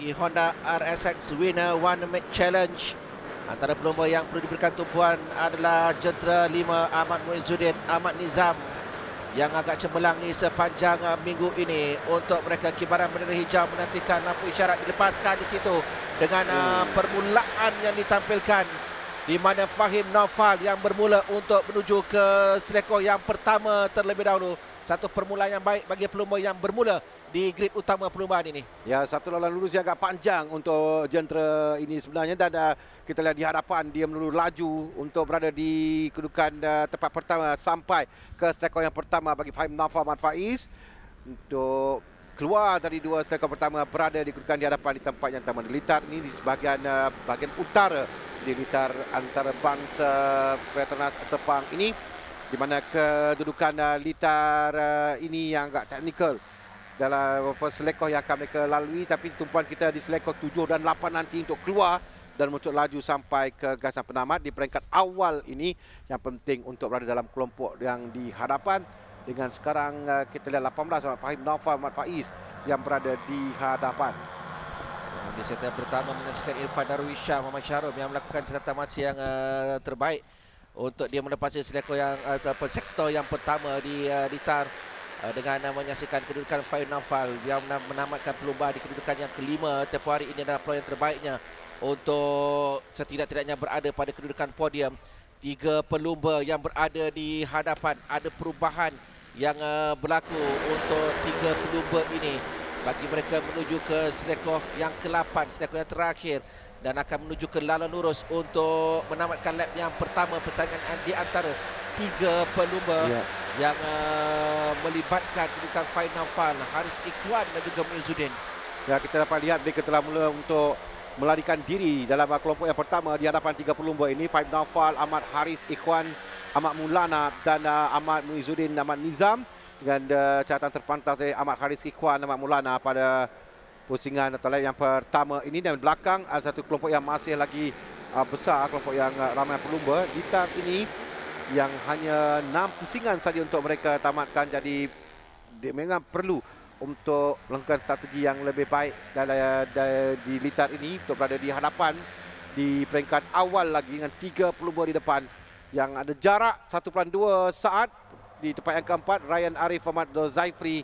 bagi Honda RSX Winner One Match Challenge. Antara pelumba yang perlu diberikan tumpuan adalah Jentera 5 Ahmad Muizzuddin Ahmad Nizam yang agak cemerlang ni sepanjang minggu ini. Untuk mereka, kibaran bendera hijau menantikan lampu isyarat dilepaskan di situ dengan permulaan yang ditampilkan, di mana Fahim Naufal yang bermula untuk menuju ke selekor yang pertama terlebih dahulu. Satu permulaan yang baik bagi pelumba yang bermula di grid utama perlumbaan ini. Ya, satu laluan lurus yang agak panjang untuk Jentera ini sebenarnya, dan kita lihat di hadapan dia melulu laju untuk berada di kedudukan tempat pertama sampai ke selekor yang pertama bagi Fahim Naufal Ahmad Faiz. Untuk keluar dari dua selekor pertama berada di kedudukan di hadapan di tempat yang pertama. Di litar ini di sebahagian bahagian utara di litar antarabangsa Petronas Sepang ini, di mana kedudukan litar ini yang agak teknikal dalam beberapa selekor yang akan mereka lalui. Tapi tumpuan kita di selekor 7 dan 8 nanti untuk keluar dan untuk laju sampai ke gasan penamat di peringkat awal ini, yang penting untuk berada dalam kelompok yang di hadapan. Dengan sekarang kita lihat 18 Fahim Naufal Ahmad Faiz yang berada di hadapan. Di set yang pertama menyaksikan Irfan Darwissyah Muhammad Syarum yang melakukan catatan masa yang terbaik untuk dia melepasi selekor yang sektor yang pertama di litar, dengan menyaksikan kedudukan Fahim Naufal yang menamatkan perlumbaan di kedudukan yang kelima tempoh hari ini adalah peluang yang terbaiknya untuk setidak-tidaknya berada pada kedudukan podium. Tiga pelumba yang berada di hadapan, ada perubahan yang berlaku untuk tiga pelumba ini bagi mereka menuju ke selekor yang ke-8, selekor yang terakhir, dan akan menuju ke laluan lurus untuk menamatkan lap yang pertama persaingan di antara tiga pelumba yang melibatkan kedudukan Fahim Naufal, Harith Ikhwan dan juga Muizzuddin. Ya, kita dapat lihat mereka telah mula untuk melarikan diri dalam kelompok yang pertama di hadapan tiga pelumba ini. Fahim Naufal, Ahmad Harith Ikhwan, Ahmad Maulana dan Ahmad Muizzuddin Ahmad Nizam, dengan catatan terpantas dari Ahmad Harith Ikhwan, Ahmad Maulana pada pusingan atau lap yang pertama ini. Dan belakang ada satu kelompok yang masih lagi besar, kelompok yang ramai pelumba. Litar ini yang hanya 6 pusingan saja untuk mereka tamatkan, jadi memang perlu untuk melakukan strategi yang lebih baik di litar ini untuk berada di hadapan di peringkat awal lagi dengan tiga pelumba di depan yang ada jarak 1.2 saat. Di tempat yang keempat, Ryan Arif Ahmad Zaifri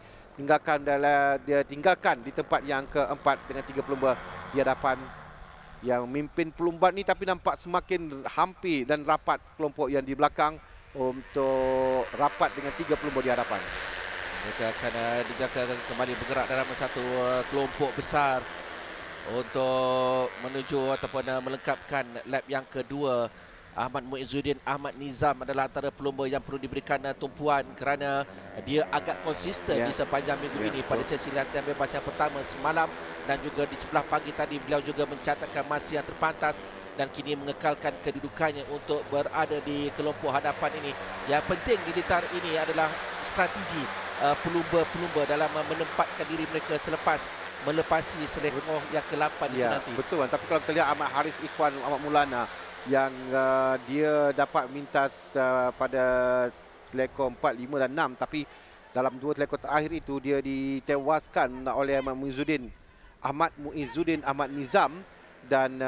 dia tinggalkan di tempat yang keempat dengan tiga pelumba di hadapan yang memimpin perlumbaan ini, tapi nampak semakin hampir dan rapat kelompok yang di belakang untuk rapat dengan tiga pelumba di hadapan. Mereka akan dijangka kembali bergerak dalam satu kelompok besar untuk menuju ataupun melengkapkan lap yang kedua. Ahmad Muizzuddin Ahmad Nizam adalah antara pelumba yang perlu diberikan tumpuan kerana dia agak konsisten di sepanjang minggu ini. Pada sesi latihan bebas yang pertama semalam dan juga di sebelah pagi tadi, beliau juga mencatatkan masa yang terpantas dan kini mengekalkan kedudukannya untuk berada di kelompok hadapan ini. Yang penting di litar ini adalah strategi pelumba-pelumba dalam menempatkan diri mereka selepas melepasi selekor yang ke-8 itu nanti. Betul. Tapi kalau kita lihat Ahmad Harith Ikhwan, Ahmad Maulana yang dia dapat mintas pada selekor 4, 5 dan 6, tapi dalam dua selekor terakhir itu dia ditewaskan oleh Ahmad Muizzuddin Ahmad Nizam. Dan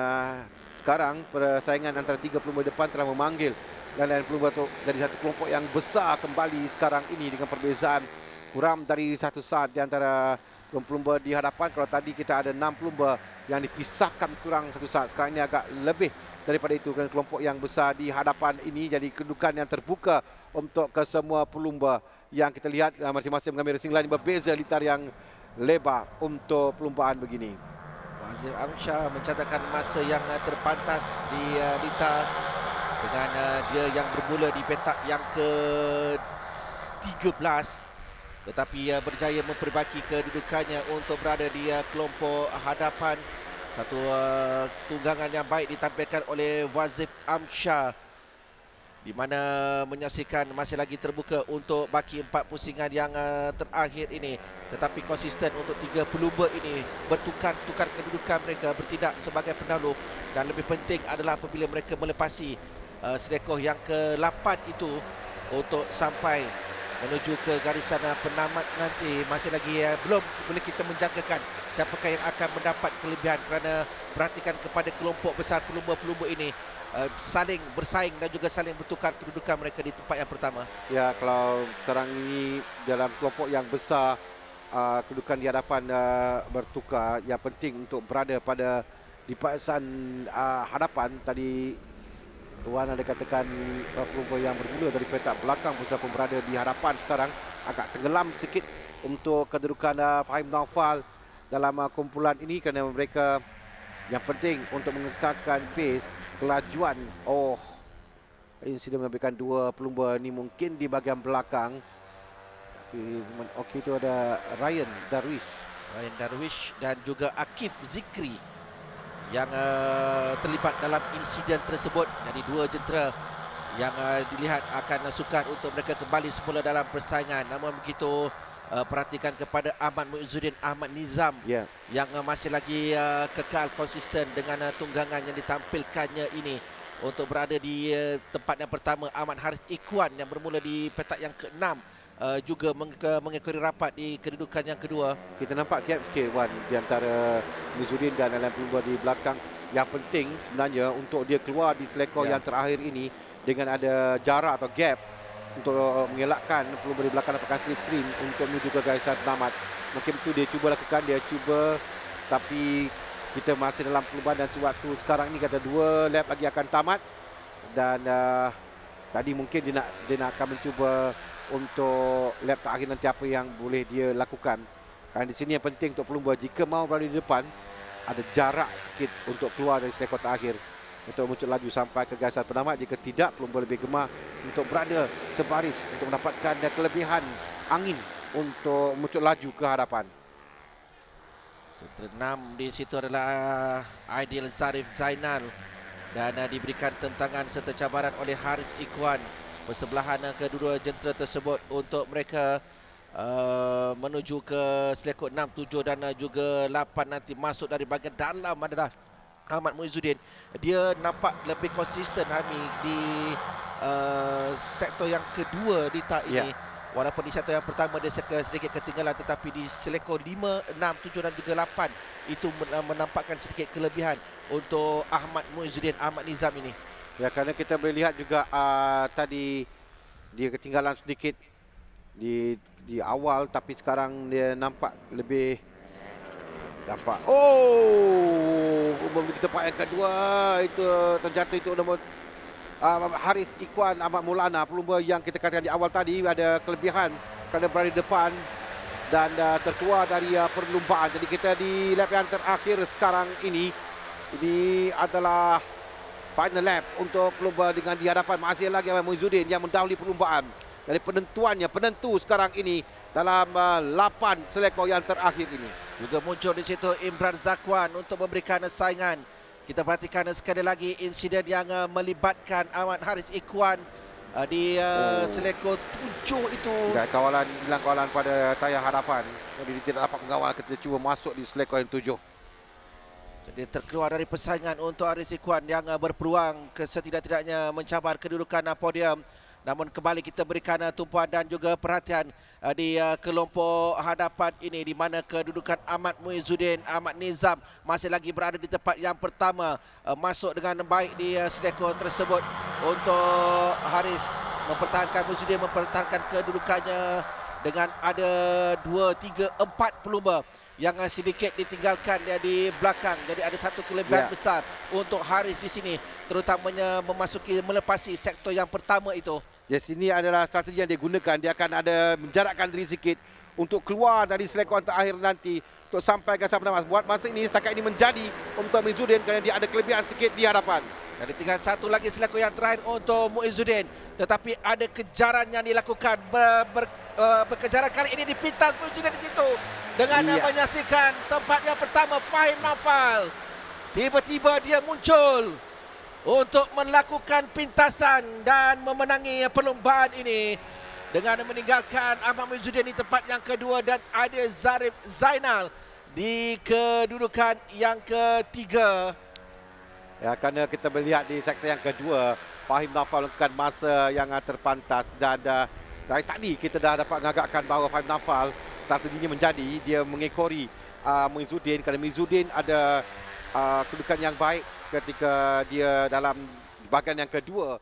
sekarang persaingan antara tiga pelumba depan telah memanggil lain-lain pelumba untuk jadi satu kelompok yang besar kembali sekarang ini, dengan perbezaan kurang dari 1 saat di antara pelumba di hadapan. Kalau tadi kita ada 6 pelumba yang dipisahkan kurang 1 saat, sekarang ini agak lebih daripada itu, dengan kelompok yang besar di hadapan ini. Jadi kedudukan yang terbuka untuk kesemua pelumba yang kita lihat masing-masing mengambil racing line berbeza, litar yang lebar untuk perlumbaan begini. Wazif Amsyah mencatatkan masa yang terpantas di litar dengan dia yang bermula di petak yang ke-13, tetapi berjaya memperbaiki kedudukannya untuk berada di kelompok hadapan. Satu tunggangan yang baik ditampilkan oleh Wazif Amsyah, di mana menyaksikan masih lagi terbuka untuk baki 4 pusingan yang terakhir ini. Tetapi konsisten untuk tiga pelumba ini bertukar-tukar kedudukan mereka, bertindak sebagai pendahulu. Dan lebih penting adalah apabila mereka melepasi selekor yang ke-8 itu untuk sampai menuju ke garisan penamat nanti. Masih lagi belum boleh kita menjangkakan siapakah yang akan mendapat kelebihan, kerana perhatikan kepada kelompok besar pelumba-pelumba ini saling bersaing dan juga saling bertukar kedudukan mereka di tempat yang pertama. Ya, kalau sekarang ini dalam kelompok yang besar, kedudukan di hadapan bertukar. Yang penting untuk berada pada di barisan hadapan. Tadi Wan ada katakan pelumba yang bermula dari petak belakang pun berada di hadapan sekarang agak tenggelam sedikit untuk kedudukan Fahim Naufal dalam kumpulan ini, kerana mereka yang penting untuk mengekalkan pace, kelajuan. Insiden memberikan dua pelumba ni mungkin di bahagian belakang. Tapi okey, itu ada Ryan Darwish dan juga Akif Zikri yang terlibat dalam insiden tersebut. Jadi dua jentera yang dilihat akan sukar untuk mereka kembali semula dalam persaingan. Namun begitu, perhatikan kepada Ahmad Muizzuddin Ahmad Nizam yang masih lagi kekal konsisten dengan tunggangan yang ditampilkannya ini untuk berada di tempat yang pertama. Ahmad Haris Ikhwan yang bermula di petak yang ke-6 juga mengekori rapat di kedudukan yang kedua. Kita nampak gap sikit, Wan, di antara Muizzuddin dan Alan pelumba di belakang. Yang penting sebenarnya untuk dia keluar di selekor yang terakhir ini dengan ada jarak atau gap untuk mengelakkan pelumba di belakang dapatkan slipstream untuk menuju ke garisan penamat. Mungkin itu dia cuba lakukan, tapi kita masih dalam perubahan dan sewaktu sekarang ni kata 2 lap lagi akan tamat, dan tadi mungkin dia nak akan mencuba untuk lap terakhir nanti apa yang boleh dia lakukan. Kerana di sini yang penting untuk pelumba, jika mau berada di depan, ada jarak sikit untuk keluar dari selekor terakhir untuk muncul laju sampai ke garisan penamat. Jika tidak, pelumba lebih gemar untuk berada sebaris untuk mendapatkan kelebihan angin untuk muncul laju ke hadapan. Terenam di situ adalah Aidil Zarif Zainal dan diberikan tentangan serta cabaran oleh Haris Ikhwan. Bersebelahan kedua jentera tersebut untuk mereka menuju ke selekor 6, 7 dan juga 8 nanti. Masuk dari bahagian dalam adalah Ahmad Muizzuddin. Dia nampak lebih konsisten Hami di sektor yang kedua di tak ini. Walaupun di sektor yang pertama dia sedikit ketinggalan, tetapi di selekor 5, 6, 7 dan juga 8 itu menampakkan sedikit kelebihan untuk Ahmad Muizzuddin Ahmad Nizam ini. Ya, kerana kita boleh lihat juga tadi dia ketinggalan sedikit di awal, tapi sekarang dia nampak lebih dapat. Memberi tempat yang kedua itu terjatuh itu nombor Haris Ikhwan Ahmad Maulana, pelumba yang kita katakan di awal tadi ada kelebihan kerana berada di depan dan terkeluar dari perlumbaan. Jadi kita di lap yang terakhir sekarang ini adalah final lap untuk pelumba dengan di hadapan masih lagi Ahmad Muizzuddin yang mendahului perlumbaan. Jadi penentu sekarang ini dalam 8 selekor yang terakhir ini. Juga muncul di situ Imran Zakwan untuk memberikan saingan. Kita perhatikan sekali lagi insiden yang melibatkan Ahmad Haris Ikhwan di selekor 7 itu. Hilang kawalan pada tayar hadapan. Jadi dia tidak dapat mengawal ketika cuba masuk di selekor yang 7. Jadi terkeluar dari persaingan untuk Haris Ikhwan yang berpeluang setidak-tidaknya mencabar kedudukan podium. Namun kembali kita berikan tumpuan dan juga perhatian di kelompok hadapan ini, di mana kedudukan Ahmad Muizzuddin Ahmad Nizam masih lagi berada di tempat yang pertama, masuk dengan baik di selekor tersebut untuk Haris mempertahankan Muizzuddin mempertahankan kedudukannya dengan ada 2, 3, 4 pelumba yang sedikit ditinggalkan dia di belakang. Jadi ada satu kelebihan besar untuk Haris di sini, terutamanya melepasi sektor yang pertama itu. Di sini adalah strategi yang dia gunakan. Dia akan ada menjarakkan diri sikit untuk keluar dari selekor terakhir nanti untuk sampai ke garisan penamat. Buat masa ini setakat ini menjadi untuk Muizzuddin kerana dia ada kelebihan sedikit di hadapan. Jadi tinggal satu lagi selekor yang terakhir untuk Muizzuddin, tetapi ada kejaran yang dilakukan. Berkejaran kali ini dipintas Muizzuddin di situ dengan menyaksikan tempat yang pertama Fahim Naufal. Tiba-tiba dia muncul untuk melakukan pintasan dan memenangi perlombaan ini dengan meninggalkan Ahmad Muizzuddin di tempat yang kedua dan Aidil Zarif Zainal di kedudukan yang ketiga. Ya, kerana kita melihat di sektor yang kedua Fahim Naufal melakukan masa yang terpantas dan Dari tadi kita dah dapat mengagakkan bahawa Faib Naufal strateginya menjadi dia mengekori Muizuddin, kerana Muizuddin ada kedudukan yang baik ketika dia dalam bahagian yang kedua